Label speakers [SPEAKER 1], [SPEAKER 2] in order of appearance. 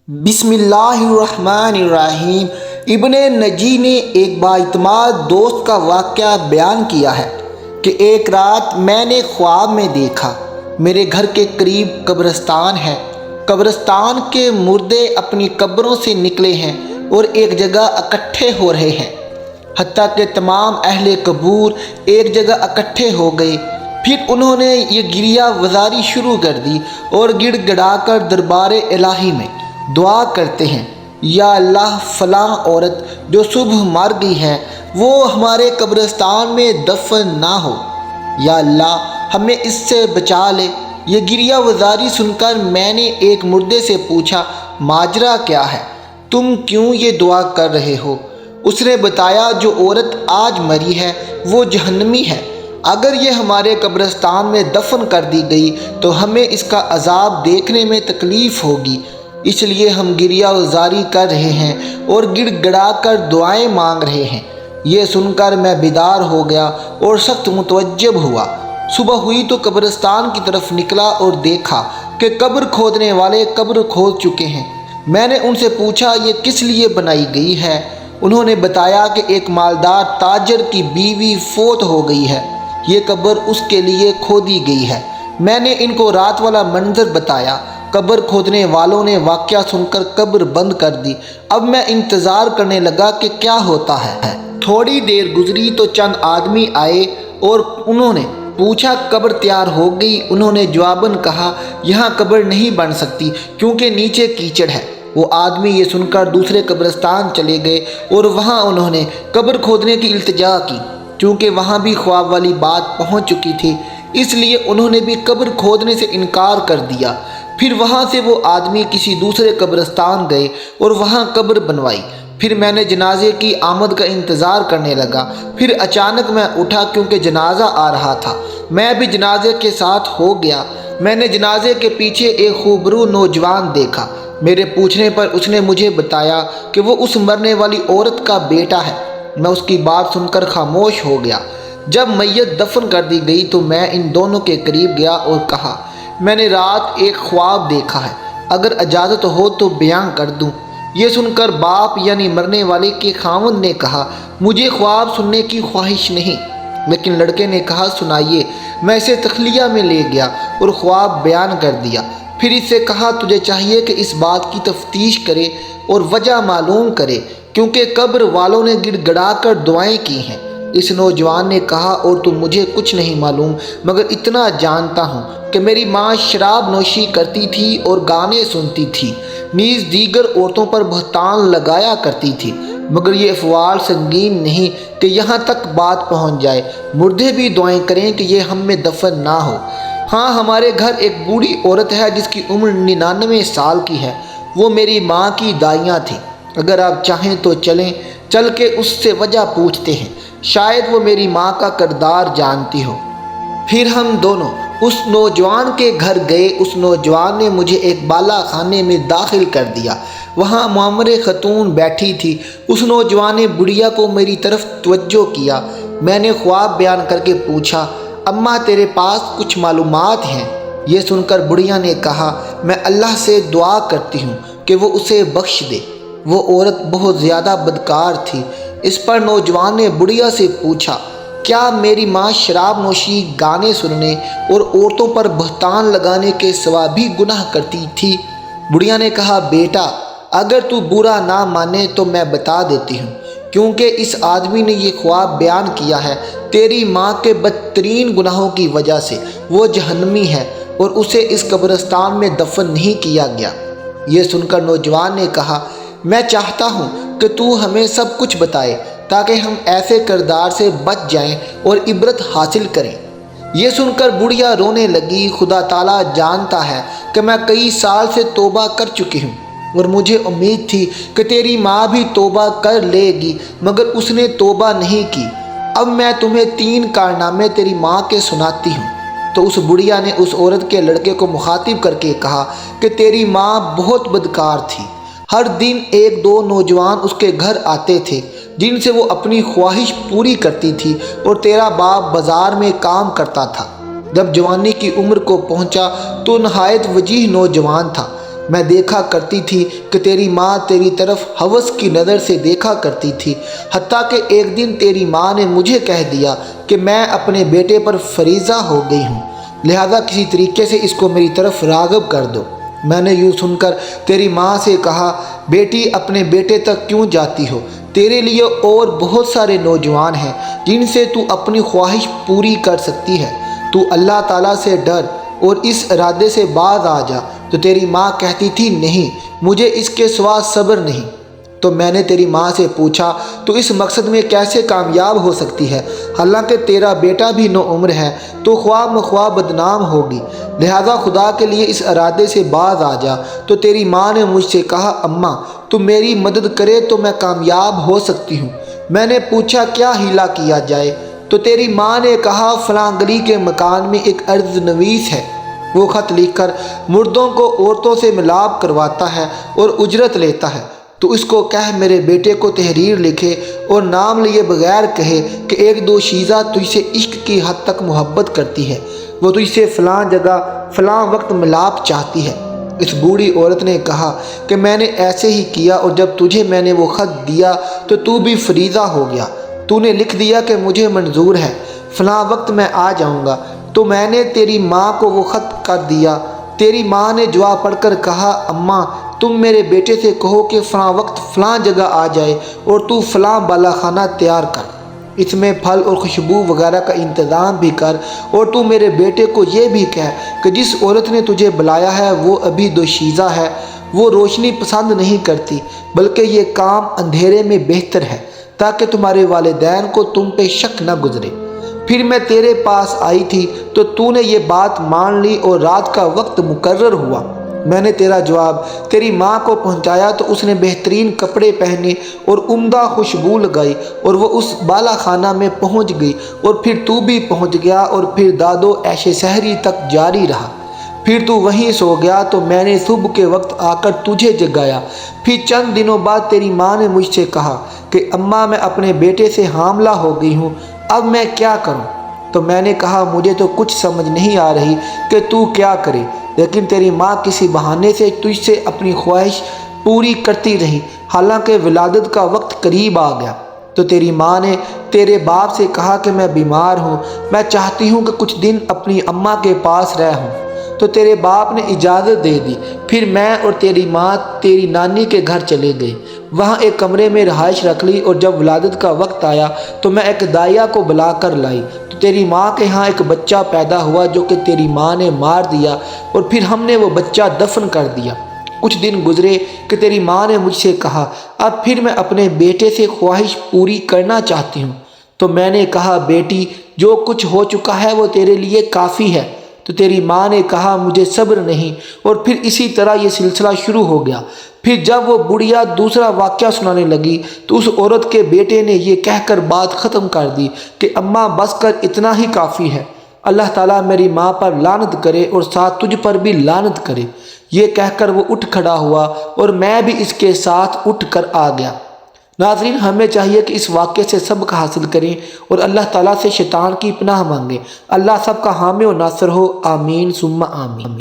[SPEAKER 1] بسم اللہ الرحمن الرحیم۔ ابن نجی نے ایک بااعتماد دوست کا واقعہ بیان کیا ہے کہ ایک رات میں نے خواب میں دیکھا میرے گھر کے قریب قبرستان ہے۔ قبرستان کے مردے اپنی قبروں سے نکلے ہیں اور ایک جگہ اکٹھے ہو رہے ہیں، حتیٰ کہ تمام اہل قبور ایک جگہ اکٹھے ہو گئے۔ پھر انہوں نے یہ گریہ وزاری شروع کر دی اور گڑ گڑا کر دربار الہی میں دعا کرتے ہیں، یا اللہ فلاں عورت جو صبح مر گئی ہے وہ ہمارے قبرستان میں دفن نہ ہو، یا اللہ ہمیں اس سے بچا لے۔ یہ گریہ وزاری سن کر میں نے ایک مردے سے پوچھا، ماجرا کیا ہے؟ تم کیوں یہ دعا کر رہے ہو؟ اس نے بتایا، جو عورت آج مری ہے وہ جہنمی ہے، اگر یہ ہمارے قبرستان میں دفن کر دی گئی تو ہمیں اس کا عذاب دیکھنے میں تکلیف ہوگی، اس لیے ہم گریہ وزاری کر رہے ہیں اور گڑ گڑا کر دعائیں مانگ رہے ہیں۔ یہ سن کر میں بیدار ہو گیا اور سخت متعجب ہوا۔ صبح ہوئی تو قبرستان کی طرف نکلا اور دیکھا کہ قبر کھودنے والے قبر کھود چکے ہیں۔ میں نے ان سے پوچھا، یہ کس لیے بنائی گئی ہے؟ انہوں نے بتایا کہ ایک مالدار تاجر کی بیوی فوت ہو گئی ہے، یہ قبر اس کے لیے کھودی گئی ہے۔ میں نے ان کو رات والا منظر بتایا۔ قبر کھودنے والوں نے واقعہ سن کر قبر بند کر دی۔ اب میں انتظار کرنے لگا کہ کیا ہوتا ہے۔ تھوڑی دیر گزری تو چند آدمی آئے اور انہوں نے پوچھا، قبر تیار ہو گئی؟ انہوں نے جواباً کہا، یہاں قبر نہیں بن سکتی کیونکہ نیچے کیچڑ ہے۔ وہ آدمی یہ سن کر دوسرے قبرستان چلے گئے اور وہاں انہوں نے قبر کھودنے کی التجا کی۔ چونکہ وہاں بھی خواب والی بات پہنچ چکی تھی، اس لیے انہوں نے بھی قبر کھودنے سے انکار کر دیا۔ پھر وہاں سے وہ آدمی کسی دوسرے قبرستان گئے اور وہاں قبر بنوائی۔ پھر میں نے جنازے کی آمد کا انتظار کرنے لگا۔ پھر اچانک میں اٹھا کیونکہ جنازہ آ رہا تھا۔ میں بھی جنازے کے ساتھ ہو گیا۔ میں نے جنازے کے پیچھے ایک خوبرو نوجوان دیکھا۔ میرے پوچھنے پر اس نے مجھے بتایا کہ وہ اس مرنے والی عورت کا بیٹا ہے۔ میں اس کی بات سن کر خاموش ہو گیا۔ جب میت دفن کر دی گئی تو میں ان دونوں کے قریب گیا اور کہا، میں نے رات ایک خواب دیکھا ہے، اگر اجازت ہو تو بیان کر دوں۔ یہ سن کر باپ یعنی مرنے والے کے خاوند نے کہا، مجھے خواب سننے کی خواہش نہیں، لیکن لڑکے نے کہا، سنائیے۔ میں اسے تخلیہ میں لے گیا اور خواب بیان کر دیا۔ پھر اس سے کہا، تجھے چاہیے کہ اس بات کی تفتیش کرے اور وجہ معلوم کرے، کیونکہ قبر والوں نے گڑ گڑا کر دعائیں کی ہیں۔ اس نوجوان نے کہا، اور تو مجھے کچھ نہیں معلوم، مگر اتنا جانتا ہوں کہ میری ماں شراب نوشی کرتی تھی اور گانے سنتی تھی، نیز دیگر عورتوں پر بہتان لگایا کرتی تھی، مگر یہ افعال سنگین نہیں کہ یہاں تک بات پہنچ جائے۔ مردے بھی دعائیں کریں کہ یہ ہم میں دفن نہ ہو۔ ہاں، ہمارے گھر ایک بوڑھی عورت ہے جس کی عمر 99 سال کی ہے، وہ میری ماں کی دائیاں تھی۔ اگر آپ چاہیں تو چلیں، چل کے اس سے وجہ پوچھتے ہیں، شاید وہ میری ماں کا کردار جانتی ہو۔ پھر ہم دونوں اس نوجوان کے گھر گئے۔ اس نوجوان نے مجھے ایک بالا خانے میں داخل کر دیا۔ وہاں معمر خاتون بیٹھی تھی۔ اس نوجوان نے بڑھیا کو میری طرف توجہ کیا۔ میں نے خواب بیان کر کے پوچھا، اماں تیرے پاس کچھ معلومات ہیں؟ یہ سن کر بڑھیا نے کہا، میں اللہ سے دعا کرتی ہوں کہ وہ اسے بخش دے، وہ عورت بہت زیادہ بدکار تھی۔ اس پر نوجوان نے بڑھیا سے پوچھا، کیا میری ماں شراب نوشی، گانے سننے اور عورتوں پر بہتان لگانے کے سوا بھی گناہ کرتی تھی؟ بڑھیا نے کہا، بیٹا اگر تو برا نہ مانے تو میں بتا دیتی ہوں، کیونکہ اس آدمی نے یہ خواب بیان کیا ہے، تیری ماں کے بدترین گناہوں کی وجہ سے وہ جہنمی ہے اور اسے اس قبرستان میں دفن نہیں کیا گیا۔ یہ سن کر نوجوان نے کہا، میں چاہتا ہوں کہ تو ہمیں سب کچھ بتائے تاکہ ہم ایسے کردار سے بچ جائیں اور عبرت حاصل کریں۔ یہ سن کر بڑھیا رونے لگی، خدا تعالیٰ جانتا ہے کہ میں کئی سال سے توبہ کر چکی ہوں اور مجھے امید تھی کہ تیری ماں بھی توبہ کر لے گی، مگر اس نے توبہ نہیں کی۔ اب میں تمہیں 3 کارنامے تیری ماں کے سناتی ہوں۔ تو اس بڑھیا نے اس عورت کے لڑکے کو مخاطب کر کے کہا کہ تیری ماں بہت بدکار تھی۔ ہر دن 1-2 نوجوان اس کے گھر آتے تھے جن سے وہ اپنی خواہش پوری کرتی تھی، اور تیرا باپ بازار میں کام کرتا تھا۔ جب جوانی کی عمر کو پہنچا تو نہایت وجیح نوجوان تھا، میں دیکھا کرتی تھی کہ تیری ماں تیری طرف ہوس کی نظر سے دیکھا کرتی تھی، حتیٰ کہ ایک دن تیری ماں نے مجھے کہہ دیا کہ میں اپنے بیٹے پر فریضہ ہو گئی ہوں، لہذا کسی طریقے سے اس کو میری طرف راغب کر دو۔ میں نے یوں سن کر تیری ماں سے کہا، بیٹی اپنے بیٹے تک کیوں جاتی ہو؟ تیرے لیے اور بہت سارے نوجوان ہیں جن سے تو اپنی خواہش پوری کر سکتی ہے، تو اللہ تعالیٰ سے ڈر اور اس ارادے سے باز آ جا۔ تو تیری ماں کہتی تھی، نہیں، مجھے اس کے سوا صبر نہیں۔ تو میں نے تیری ماں سے پوچھا، تو اس مقصد میں کیسے کامیاب ہو سکتی ہے؟ حالانکہ تیرا بیٹا بھی نوعمر ہے، تو خواہ مخواہ بدنام ہوگی، لہذا خدا کے لیے اس ارادے سے باز آ جا۔ تو تیری ماں نے مجھ سے کہا، اماں تو میری مدد کرے تو میں کامیاب ہو سکتی ہوں۔ میں نے پوچھا، کیا ہیلا کیا جائے؟ تو تیری ماں نے کہا، فلاں گلی کے مکان میں ایک عرض نویس ہے، وہ خط لکھ کر مردوں کو عورتوں سے ملاپ کرواتا ہے اور اجرت لیتا ہے، تو اس کو کہہ میرے بیٹے کو تحریر لکھے اور نام لیے بغیر کہے کہ ایک دو شیزہ تجھ سے عشق کی حد تک محبت کرتی ہے، وہ تجھ سے فلاں جگہ فلاں وقت ملاپ چاہتی ہے۔ اس بوڑھی عورت نے کہا کہ میں نے ایسے ہی کیا، اور جب تجھے میں نے وہ خط دیا تو تو بھی فریضہ ہو گیا، تو نے لکھ دیا کہ مجھے منظور ہے، فلاں وقت میں آ جاؤں گا۔ تو میں نے تیری ماں کو وہ خط کر دیا۔ تیری ماں نے جواب پڑھ کر کہا، اماں تم میرے بیٹے سے کہو کہ فلاں وقت فلاں جگہ آ جائے اور تو فلاں بالا خانہ تیار کر، اس میں پھل اور خوشبو وغیرہ کا انتظام بھی کر، اور تو میرے بیٹے کو یہ بھی کہہ کہ جس عورت نے تجھے بلایا ہے وہ ابھی دوشیزہ ہے، وہ روشنی پسند نہیں کرتی، بلکہ یہ کام اندھیرے میں بہتر ہے، تاکہ تمہارے والدین کو تم پہ شک نہ گزرے۔ پھر میں تیرے پاس آئی تھی تو نے یہ بات مان لی اور رات کا وقت مقرر ہوا۔ میں نے تیرا جواب تیری ماں کو پہنچایا تو اس نے بہترین کپڑے پہنے اور عمدہ خوشبو لگائی، اور وہ اس بالا خانہ میں پہنچ گئی، اور پھر تو بھی پہنچ گیا، اور پھر داد و عیش سحری تک جاری رہا۔ پھر تو وہیں سو گیا تو میں نے صبح کے وقت آ کر تجھے جگایا۔ پھر چند دنوں بعد تیری ماں نے مجھ سے کہا کہ اماں میں اپنے بیٹے سے حاملہ ہو گئی ہوں، اب میں کیا کروں؟ تو میں نے کہا، مجھے تو کچھ سمجھ نہیں آ رہی کہ تو کیا کرے، لیکن تیری ماں کسی بہانے سے تجھ سے اپنی خواہش پوری کرتی رہی، حالانکہ ولادت کا وقت قریب آ گیا۔ تو تیری ماں نے تیرے باپ سے کہا کہ میں بیمار ہوں، میں چاہتی ہوں کہ کچھ دن اپنی اماں کے پاس رہوں۔ تو تیرے باپ نے اجازت دے دی۔ پھر میں اور تیری ماں تیری نانی کے گھر چلے گئے، وہاں ایک کمرے میں رہائش رکھ لی، اور جب ولادت کا وقت آیا تو میں ایک دائیا کو بلا کر لائی۔ تو تیری ماں کے ہاں ایک بچہ پیدا ہوا جو کہ تیری ماں نے مار دیا، اور پھر ہم نے وہ بچہ دفن کر دیا۔ کچھ دن گزرے کہ تیری ماں نے مجھ سے کہا، اب پھر میں اپنے بیٹے سے خواہش پوری کرنا چاہتی ہوں۔ تو میں نے کہا، بیٹی جو کچھ ہو چکا ہے وہ تیرے لیے کافی ہے۔ تو تیری ماں نے کہا، مجھے صبر نہیں، اور پھر اسی طرح یہ سلسلہ شروع ہو گیا۔ پھر جب وہ بڑھیا دوسرا واقعہ سنانے لگی تو اس عورت کے بیٹے نے یہ کہہ کر بات ختم کر دی کہ اماں بس کر، اتنا ہی کافی ہے، اللہ تعالیٰ میری ماں پر لعنت کرے اور ساتھ تجھ پر بھی لعنت کرے۔ یہ کہہ کر وہ اٹھ کھڑا ہوا اور میں بھی اس کے ساتھ اٹھ کر آ گیا۔ ناظرین، ہمیں چاہیے کہ اس واقعے سے سبق حاصل کریں اور اللہ تعالیٰ سے شیطان کی پناہ مانگیں۔ اللہ سب کا حامی و ناصر ہو، آمین ثم آمین۔